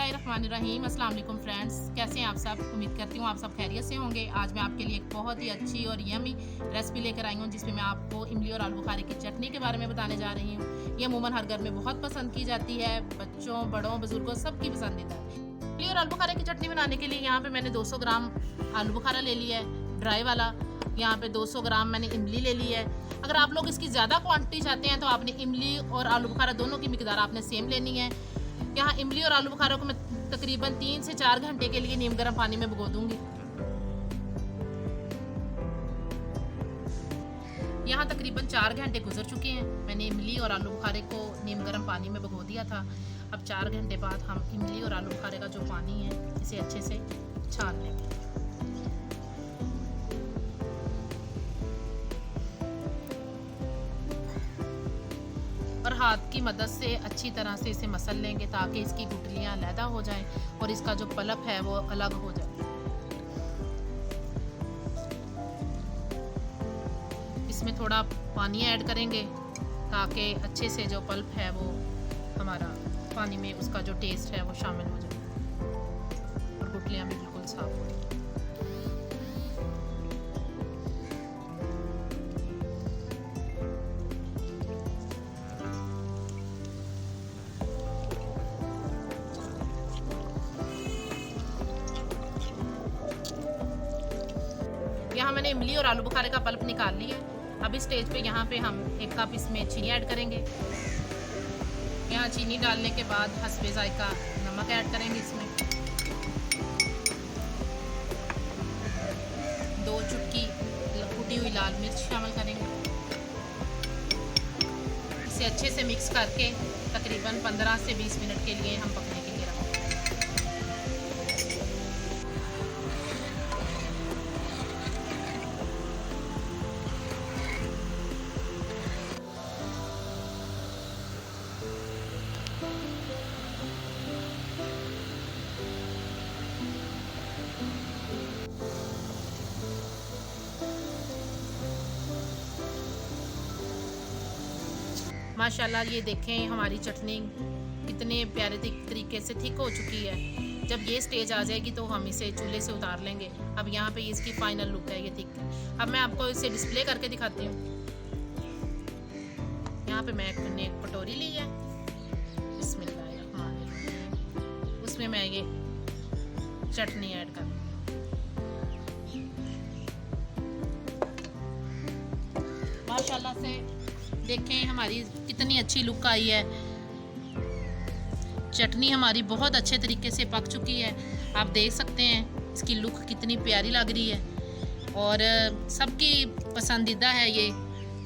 बिस्मिल्लाहिर्रहमानिर्रहीम। अस्सलाम वालेकुम फ्रेंड्स, कैसे हैं आप सब। उम्मीद करती हूँ आप सब खैरियत से होंगे। आज मैं आपके लिए एक बहुत ही अच्छी और यमी रेसिपी लेकर आई हूँ जिसमें मैं आपको इमली और आलू बुखारे की चटनी के बारे में बताने जा रही हूँ। ये अमूमन हर घर में बहुत पसंद की जाती है, बच्चों बड़ों बुजुर्गों सबकी पसंदीदा है। इमली और आलू बुखारे की चटनी बनाने के लिए यहाँ पे मैंने 200 ग्राम आलू बुखारा ले लिया है ड्राई वाला। यहाँ पे 200 ग्राम मैंने इमली ले ली है। अगर आप लोग इसकी ज़्यादा क्वांटिटी चाहते हैं तो आपने इमली और आलू बुखारा दोनों की मिकदार आपने सेम लेनी है। यहाँ इमली और आलू बुखारा को मैं तकरीबन 3 से 4 घंटे के लिए नीम गर्म पानी में भिगो दूंगी। यहाँ तकरीबन 4 घंटे गुजर चुके हैं। मैंने इमली और आलू बुखारे को नीम गर्म पानी में भिगो दिया था। अब 4 घंटे बाद हम इमली और आलू बुखारे का जो पानी है इसे अच्छे से छान लेंगे। और हाथ की मदद से अच्छी तरह से इसे मसल लेंगे ताकि इसकी गुठलियाँ अलहदा हो जाएं और इसका जो पल्प है वो अलग हो जाए। इसमें थोड़ा पानी ऐड करेंगे ताकि अच्छे से जो पल्प है वो हमारा पानी में उसका जो टेस्ट है वो शामिल हो जाए और गुठलियाँ भी बिल्कुल साफ हो जाए। यहाँ मैंने इमली और आलू बुखारे का पल्प निकाल लिया। अब इस स्टेज पे यहाँ पे हम 1 कप इसमें चीनी ऐड करेंगे। यहाँ चीनी डालने के बाद हस्बे जायका नमक ऐड करेंगे। इसमें 2 चुटकी कुटी हुई लाल मिर्च शामिल करेंगे। इसे अच्छे से मिक्स करके तकरीबन 15 से 20 मिनट के लिए हम पकने के लिए रखेंगे। माशाल्लाह ये देखें हमारी चटनी कितने प्यारे तरीके से थिक हो चुकी है। जब ये स्टेज आ जाएगी तो हम इसे चूल्हे से उतार लेंगे। अब यहाँ पे इसकी फाइनल लुक है, ये थिक है। अब मैं आपको इसे डिस्प्ले करके दिखाती हूँ। यहाँ पे मैंने एक कटोरी ली है, बिस्मिल्लाहिर्रहमानिर्रहीम। उसमें मैं ये चटनी ऐड कर, माशाल्लाह से देखें हमारी कितनी अच्छी लुक आई है। चटनी हमारी बहुत अच्छे तरीके से पक चुकी है। आप देख सकते हैं इसकी लुक कितनी प्यारी लग रही है और सबकी पसंदीदा है ये।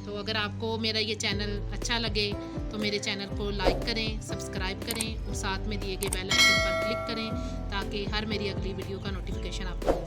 तो अगर आपको मेरा ये चैनल अच्छा लगे तो मेरे चैनल को लाइक करें, सब्सक्राइब करें और साथ में दिए गए बेल आइकन पर क्लिक करें ताकि हर मेरी अगली वीडियो का नोटिफिकेशन आपको